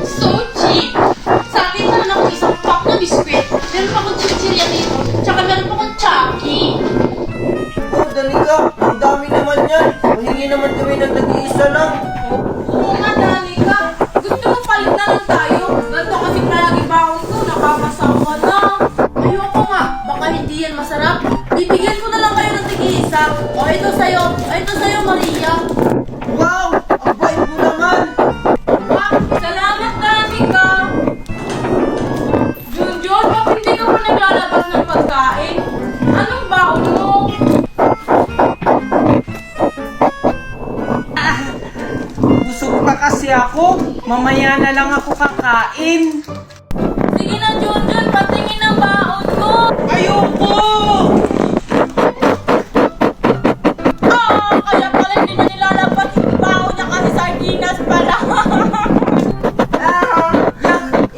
So cheap! Sa akin meron ako isang pack na biskwit. Meron pa akong chichirya dito. Tsaka meron pa akong Chucky. Oh, Danica, ang dami naman yan. Mahingi naman kami ng nag-iisa lang. Oo nga, Danica. Gusto mo palit na lang tayo? Ganito kasi palagi baon ko. Nakakasawa na. Ayoko nga. Baka hindi yan masarap. Bibigyan ko na lang kayo ng tig-iisa. O ito sa'yo. O ito sa'yo, Maria. Wow! Ang bait mo naman! Salamat, Danica! Junjun, bakit hindi ka pa naglalabas ng pagkain? Anong baon mo? Busog pa kasi ako. Mamaya na lang ako kakain. Sige na, Junjun, patingin ang baon mo! Ayoko! Kaya pala hindi na nilalabas yung baon niya kasi sardinas pala.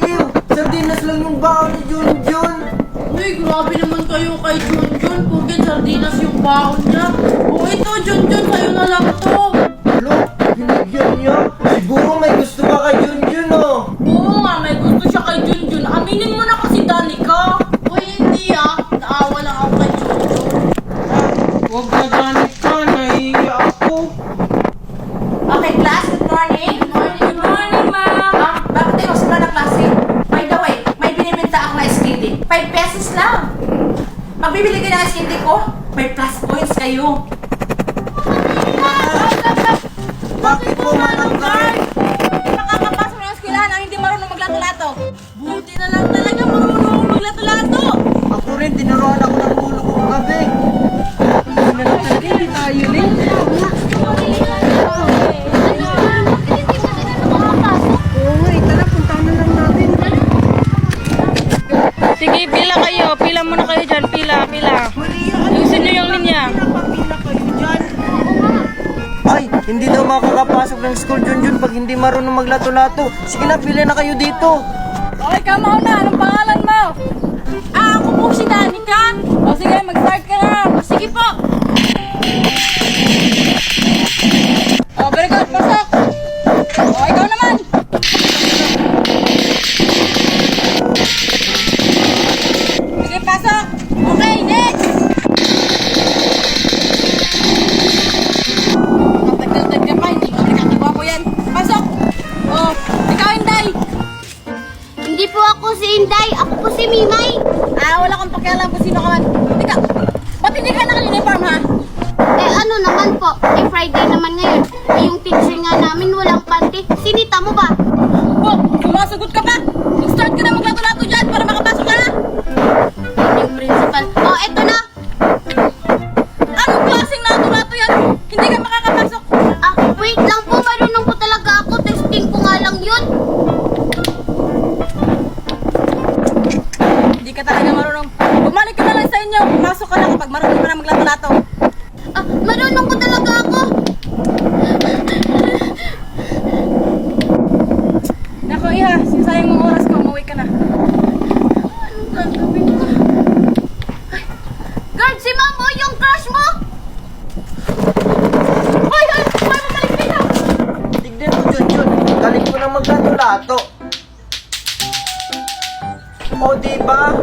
Ew! Sardinas lang yung baon ni Junjun. Uy, grabe naman kayo kay Junjun. Porket sardinas yung baon niya. O ito, Junjun, sa'yo na lang to. Lo, binigyan niya. Siguro may gusto ka kay Junjun, oh. Oo nga, may gusto siya kay Junjun. Aminin mo na kasi, Danica. Uy, hindi naawa lang ako kay Junjun. Huwag na ganit ka. Nahihiya ako. Okay, class, good morning. Good morning, ma'am. Bakit tayo simula na klase? By the way, may binibenta ako na SKD. 5 pesos lang. Magbibili kayo ng SKD ko, may plus points kayo. Bakit po, Manang Guard? Makakapasok ng eskwelahan ang hindi marunong maglato-lato. Buti na lang talaga marunong akong maglato-lato. Ako rin, tinuruan ako ng ulo ko kagabi. Hindi na talaga. Hindi tayo rin. Oo nga, tara. Punta na lang natin. Sige, pila kayo. Pila muna kayo dyan. Pila. Ayusin nyo yung linya. Napapila kayo dyan. Ay, hindi daw makakapasok ng school, Junjun, pag hindi marunong maglato-lato. Sige na, pili na kayo dito. Okay, kamaw na. Anong pangalan mo? Ako po si Danica. O sige, mag-start ka na. O sige po. O, very good. Pasok. O, ikaw naman. Sige, pasok. Okay, next. Matagal-tagal ka pa. Hindi ko nakakagawa ko yan. Pasok. O, ikaw, Inday. Hindi po ako si Inday, ako po si Mimay. Wala kang pakialam kung sino ka man. Teka, ba't hindi ka naka-uniform, ha? Eh ano naman po, eh Friday naman ngayon. Eh yung teacher nga namin walang panty. Sinita mo ba? Oh, sumasagot ka pa! Mag-start ka na maglato-lato dyan para makapasok ka na! Yung principal. Oh, eto na. Anong klaseng lato-lato yan? Hindi ka makakapasok! Ah, wait lang po, marunong po talaga ako. Testing ko nga lang yun. Hindi ka talaga marunong. Bumalik ka na lang sa inyo. Pumasok ka na kapag marunong ka na maglato-lato. Ah, marunong ko talaga ako. Nako, iha. Sinsayang mga oras ko. Umuwi ka na. Anong gagawin ko? Guard, si Ma'am, oh, yung crush mo. Hoy! Bumalik ka na! Tignan mo, Junjun. Galing ko na maglato-lato. O, diba?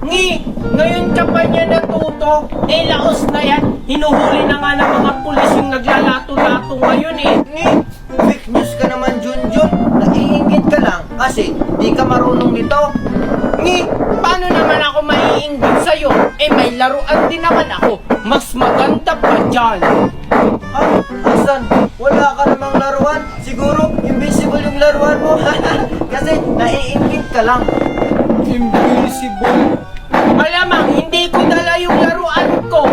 Ngi! Ngayon ka pa niya natuto. Eh, laos na yan. Hinuhuli na nga ng mga pulis yung naglalato-lato ngayon eh. Ngi, fake news ka naman, Junjun. Naiingit ka lang kasi di ka marunong nito. Ngi! Paano naman ako maiinggit sa'yo? Eh, may laruan din naman ako. Mas maganda pa dyan. Ay, asan? Wala ka namang laruan. Siguro, invisible yung laruan mo. Kasi naiingit ka lang. Invisible. Alamang, hindi ko dala yung laruan ko.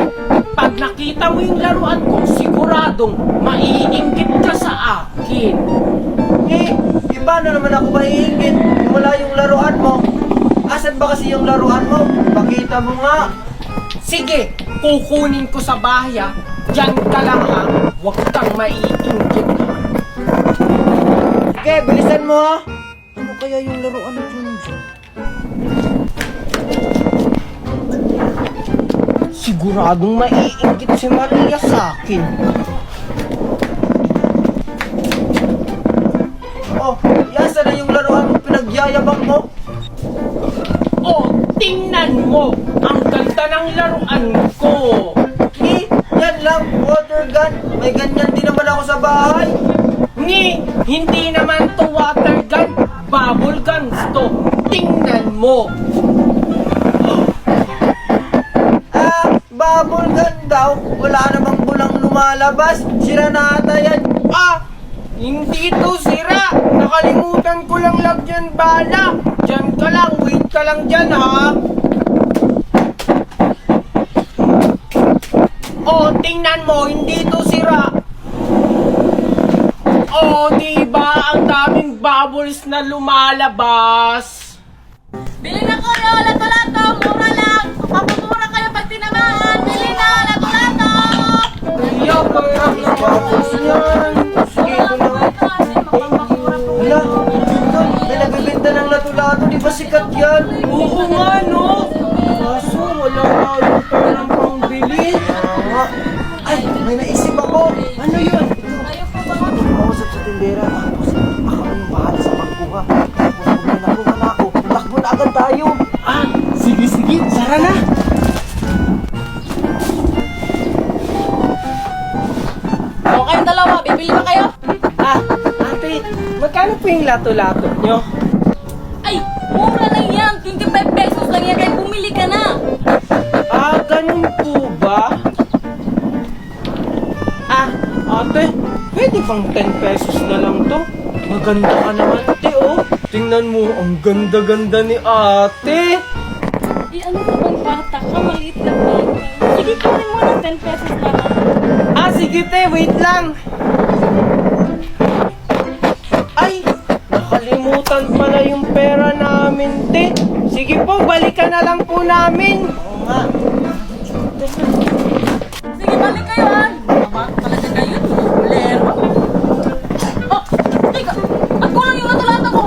Pag nakita mo yung laruan ko, siguradong maiinggit ka sa akin. Eh, paano naman ako maiingit? Wala yung laruan mo. Asan ba kasi yung laruan mo? Pakita mo nga. Sige, kukunin ko sa bahay ah. Diyan ka lang ha. Huwag kang maiinggit ha. Okay, bilisan mo ha. Ano kaya yung laruan ni Junjun? Siguradong maiinggit si Maria sa akin. yayabang mo? Oh, tingnan mo! Ang ganda ng laruan ko! Yan lang, water gun. May ganyan din naman ako sa bahay. Hindi naman to water gun, bubble guns to. Tingnan mo! Bubble gun daw. Wala namang bulang lumalabas. Sira na ata yan. Hindi to sira! Nakalimutan ko lang lagyan bala! Diyan ka lang, wait ka lang dyan ha! Oh, tingnan mo, hindi to sira! Oh, diba ang daming bubbles na lumalabas? Bili na kayo, lato-lato, mura lang. Mapapumura kayo pag tinamaan. Bili na, lato-lato. Kaya Bubbles yan. Sige, ito na. Wala, Jindon, may nagbibenta ng lato-lato. Di ba sikat yan? Oo nga, no? Kaso wala nga yung perang pangbili. Ay, may naisip ako. Ano yun? Kumausap sa tindera. Tapos, ako yung bahala sa pagkuha. Tapos, pag may nakuha na ako, takbo na agad tayo. Sige, tara na! O kayong dalawa, bibili ba kayo? Ate, magkano po yung lato-lato nyo? Ay, mura lang yan. 25 pesos lang yan. Kaya bumili ka na. Ganun po ba? Ate, pwede bang 10 pesos na lang to? Maganda ka naman, ate, oh. Tingnan mo, ang ganda-ganda ni ate. Ano ka bang bata ka? Maliit na bata. Sige, kunin mo ng 10 pesos lang. Sige, te, wait lang. Ay, nakalimutan pala yung pera namin, te. Sige po, balikan na lang po namin. Oo nga. Sige, balik kayo ha. Mama, talaga kayo. Bulero. Oh, teka. At kulang yung lato-lato ko.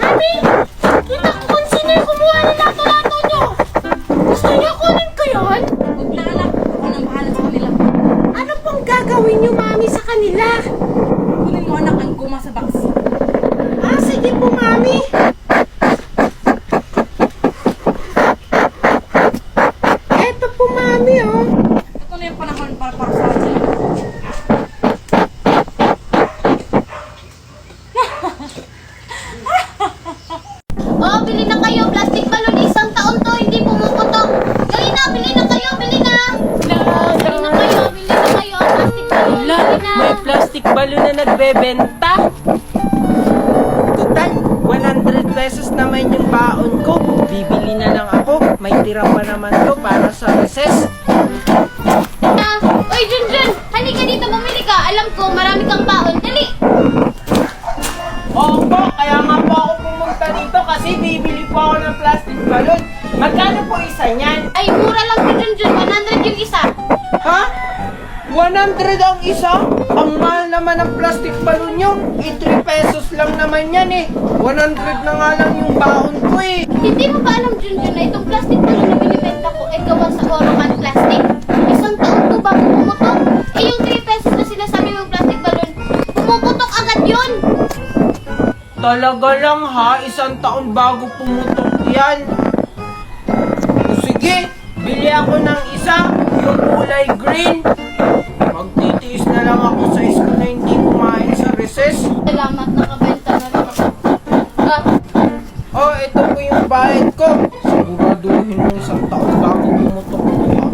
Mami! Kita ko kung sino yung kumuha ng lato-lato nyo! Gusto niyo kunin ko yun? Huwag na anak. Ako nang bahala sa kanila. Ano pong gagawin niyo, Mami, sa kanila? Kunin mo anak ang guma sa box. Sige po, Mami. Eto po, Mami, oh. Ito na yung panahon para sa sila. Oh, bili na kayo. Plastic balloon. Isang taon to, hindi pumuputok. Dali na, bili na kayo. Bili na. Bili na kayo. Bili na kayo. Plastic balloon. Bili na. May plastic balloon na nagbebenta. Total, 100 pesos naman yung baon ko. Bibili na lang ako. May tira pa naman to para sa recess. Oy, Junjun. Halika dito, bumili ka. Alam ko, marami kang baon. Dali. Opo, kaya nga po ako pumunta dito kasi bibili po ako ng plastic balloon. Magkano po isa niyan? Ay, mura lang to, Junjun. 100 yung isa. Ha? 100 ang isa? Ang mahal naman ng plastic balloon nyo. 3 pesos lang naman yan eh. 100 na nga lang yung baon ko eh. Hindi mo ba alam, Junjun, na itong plastic balloon na binibenta ko ay gawa sa Orocan plastic? Isang taon to bago pumutok. Eh, yung 3 pesos na sinasabi mong plastic balloon, pumuputok agad yun. Talaga lang ha, isang taon bago pumutok yan. O sige, bili ako ng isa, yung kulay green. Magtitiis na lang ako sa school na hindi kumain sa recess. Salamat, nakabenta na lang ako. Oh, ito po yung bayad ko. Siguraduhin mo isang taon bago pumutok ito ha.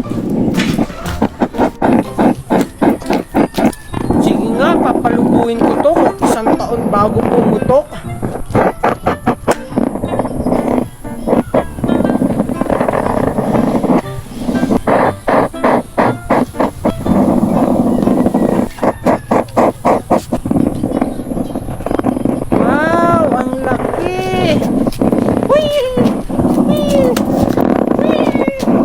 Sige nga, papalubuhin ko to kung isang taon bago pumutok. Wow, ang laki! Whee! Whee! Whee!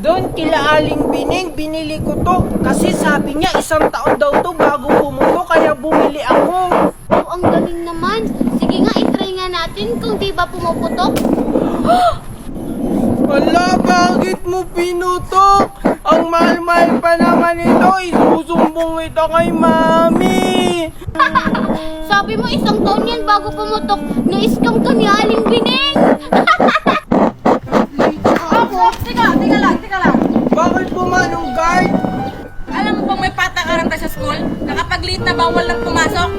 Doon kila Aling Bining, binili ko to. Kasi sabi niya 1 taon daw to bago pumuto, kaya bumili ako. Oh, ang galing naman. Sige nga, itry nga natin kung di ba pumuputok. Wala, bakit mo pinutok? Ang mahal-mahal pa naman ito, isusumbong ito kay Mami. Sabi mo 1 taon yan bago pumutok. Na-scam ka ni Aling Bining. Teka lang. Bakit po Manong Guard? Alam mo bang may patakaran tayo sa school? Na kapag late na bawal lang pumasok?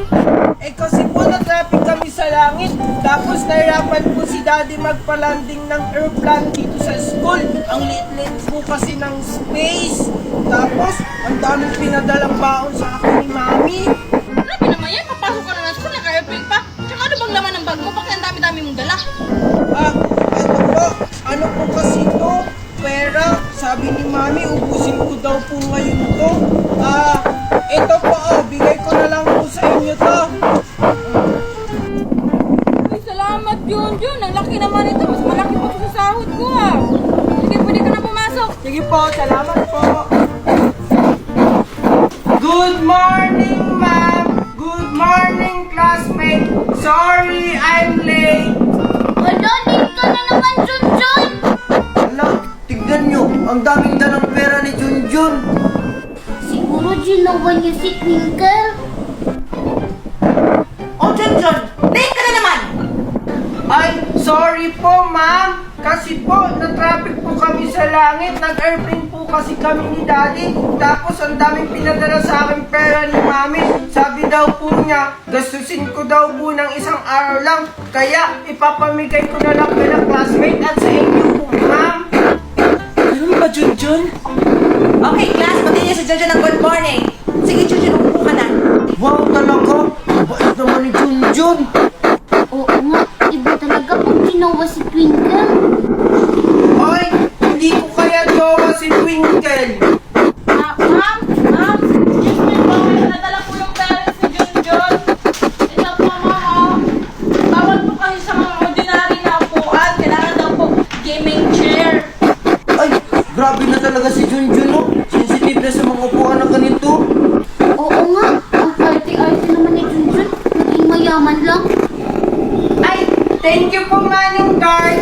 Eh kasi po na-traffic kami sa langit. Tapos nahirapan po si Daddy magpalanding ng airplane dito sa school. Ang liit-liit po kasi ng space. Tapos, ang daming pinadalang baon sa akin ni Mami. Grabe naman yan, papasok ka na ng school, naka-airplane pa. Tsaka ano bang laman ng bag mo? Bakit ang dami-dami mong dala? Eto po, ano po kasi to? Pera, sabi ni Mami, ubusin ko daw po ngayon to. Ito po, bigay ko na lang po sa inyo to. Ay, salamat Junjun. Ang laki naman ito. Mas malaki pa ito sa sahod ko Sige, pwede ka na pumasok. Sige po, salamat po. Good morning, ma'am. Good morning, classmate. Sorry, I'm late. Wala, late ka na naman, Junjun. Ala, tignan nyo, ang daming dalang pera ni Junjun. Siguro ginawa niya si Twinkle. Oh, Junjun, late ka na naman. Ay, sorry po, ma'am. Kasi po, na-traffic po kami sa langit. Nag-airplane po kasi kami ni Daddy. Tapos, ang daming pinadala sa akin pera ni Mami. Sabi daw po niya, gastusin ko daw po ng 1 araw lang. Kaya, ipapamigay ko na lang kay classmate at sa inyo po, ma'am. Ano ba, Junjun? Okay, class, continue si Junjun ng good morning. Sige, Junjun, umupo ka na. Wow, talaga. Bait naman ni Junjun. Oo nga, iba talaga pag ginawa si Twinkle. Ay, hindi ko kaya jowa si Twinkle. Ma'am, excuse me po. Nadala po yung parents ni Junjun. Ito po, ma'am. Bawal po kasi sa mga ordinary na upuan. Kailangan daw po gaming chair. Ay, grabe na talaga si Junjun, no? Sensitive na sa mga upuan na ganito. Oo nga, ang arte-arte naman ni Junjun. Naging mayaman lang. Ay, thank you po, Manong Guard.